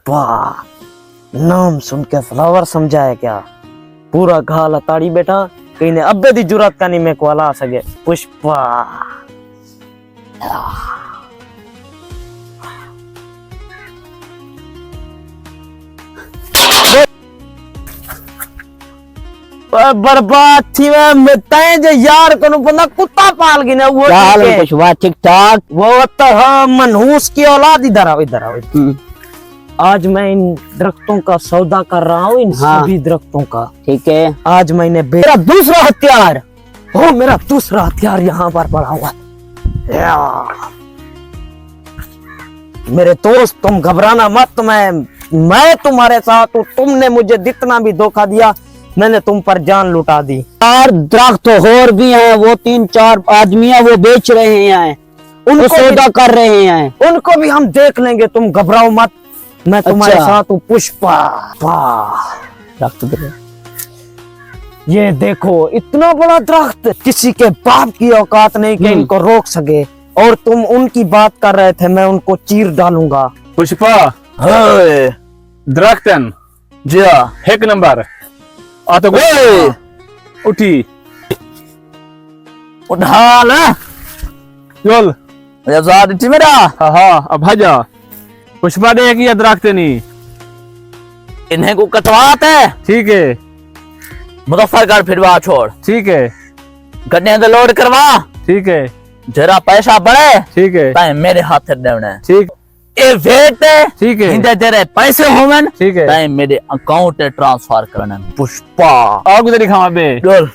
पुष्पा नाम सुन के फ्लावर समझाया क्या? पूरा घाल ताड़ी बेटा, कहीं ने अब्बे दी जुरत का नहीं मैं को हला सके। पुष्पा बर्बाद थी मैं तय जे यार कनु बंदा कुत्ता पाल गी ना वो पुष्पा ठीक ठाक। वो तो हाँ मनहूस की औलाद। इधर आओ इधर आओ। आज मैं इन दरख्तों का सौदा कर रहा हूँ, इन सभी दरख्तों का। ठीक है। आज मैंने मेरा दूसरा हथियार, ओ मेरा दूसरा हथियार यहाँ पर पड़ा हुआ। मेरे दोस्त तुम घबराना मत, मैं तुम्हारे साथ हूँ। तुमने मुझे जितना भी धोखा दिया मैंने तुम पर जान लुटा दी। 4 दरख्त और भी हैं, वो 3-4 आदमी हैं, वो बेच रहे हैं, उनको सौदा कर रहे हैं, उनको भी हम देख लेंगे। तुम घबराओ मत, मैं तुम्हारे साथ हूँ। पुष्पा ये देखो इतना बड़ा दरख्त, किसी के बाप की औकात नहीं कि इनको रोक सके। और तुम उनकी बात कर रहे थे, मैं उनको चीर डालूंगा। पुष्पा दरख्तन जी एक नंबर आता उठी उठा ले चल मेरा। हाँ अब भाजा। पुष्पा ने किया दरख्त नहीं, इन्हें को कटवाते है। ठीक है। मुजफ्फरगढ़ फिरवा छोड़। ठीक है। गड्ढे अंदर लोड करवा। ठीक है। जरा पैसा बढ़े। ठीक है। ताए मेरे हाथ देना। ठीक। ए वेट है। ठीक है। इंदे तेरे पैसे होवन। ठीक है। ताए मेरे अकाउंट ट्रांसफर करना। पुष्पा आग उधर दिखावा बे। चल